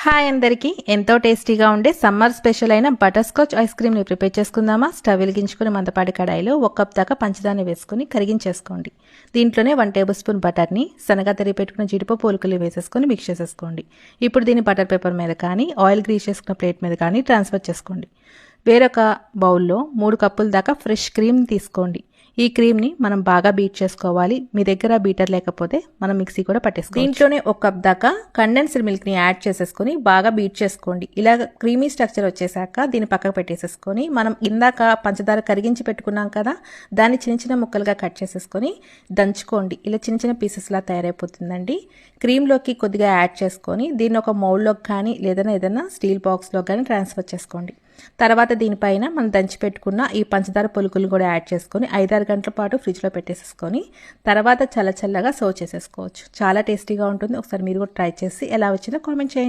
Hi అందరికీ ఎంతో టేస్టీగా ఉండే సమ్మర్ స్పెషల్ అయిన బటర్ స్కాచ్ ఐస్ క్రీమ్ని ప్రిపేర్ చేసుకుందామా. స్టవ్ వెలిగించుకుని మందపాటి కడాయిలో 1 కప్ దాకా పంచదారని వేసుకుని కరిగించేసుకోండి. దీంట్లోనే 1 టేబుల్ స్పూన్ బటర్ని సన్నగా తరిగి పెట్టుకున్న జీడిపప్పు పోలుకలు వేసేసుకొని మిక్స్ చేసేసుకోండి. ఇప్పుడు దీన్ని బటర్ పేపర్ మీద కానీ ఆయిల్ గ్రీస్ చేసుకున్న ప్లేట్ మీద కానీ ట్రాన్స్ఫర్ చేసుకోండి. వేరొక బౌల్లో 3 కప్పుల దాకా ఫ్రెష్ క్రీమ్ తీసుకోండి. ఈ క్రీమ్ని మనం బాగా బీట్ చేసుకోవాలి. మీ దగ్గర బీటర్ లేకపోతే మనం మిక్సీ కూడా పట్టేసుకోవాలి. దీంట్లోనే 1 కప్ దాకా కండెన్స్డ్ మిల్క్ని యాడ్ చేసేసుకొని బాగా బీట్ చేసుకోండి. ఇలా క్రీమీ స్ట్రక్చర్ వచ్చేసాక దీన్ని పక్కకు పెట్టేసేసుకొని మనం ఇందాక పంచదార కరిగించి పెట్టుకున్నాం కదా, దాన్ని చిన్న చిన్న ముక్కలుగా కట్ చేసేసుకొని దంచుకోండి. ఇలా చిన్న చిన్న పీసెస్లా తయారైపోతుందండి. క్రీమ్లోకి కొద్దిగా యాడ్ చేసుకొని దీన్ని ఒక మౌల్డ్లోకి కానీ ఏదైనా స్టీల్ బాక్స్లో కానీ ట్రాన్స్ఫర్ చేసుకోండి. తర్వాత దీనిపైన మనం దంచి పెట్టుకున్న ఈ పంచదార పొలుకులు కూడా యాడ్ చేసుకొని 5-6 గంటల పాటు ఫ్రిడ్జ్లో పెట్టేసేసుకొని తర్వాత చల్లగా సర్వ్ చేసేసుకోవచ్చు. చాలా టేస్టీగా ఉంటుంది. ఒకసారి మీరు కూడా ట్రై చేసి ఎలా వచ్చిందో కామెంట్ చేయండి.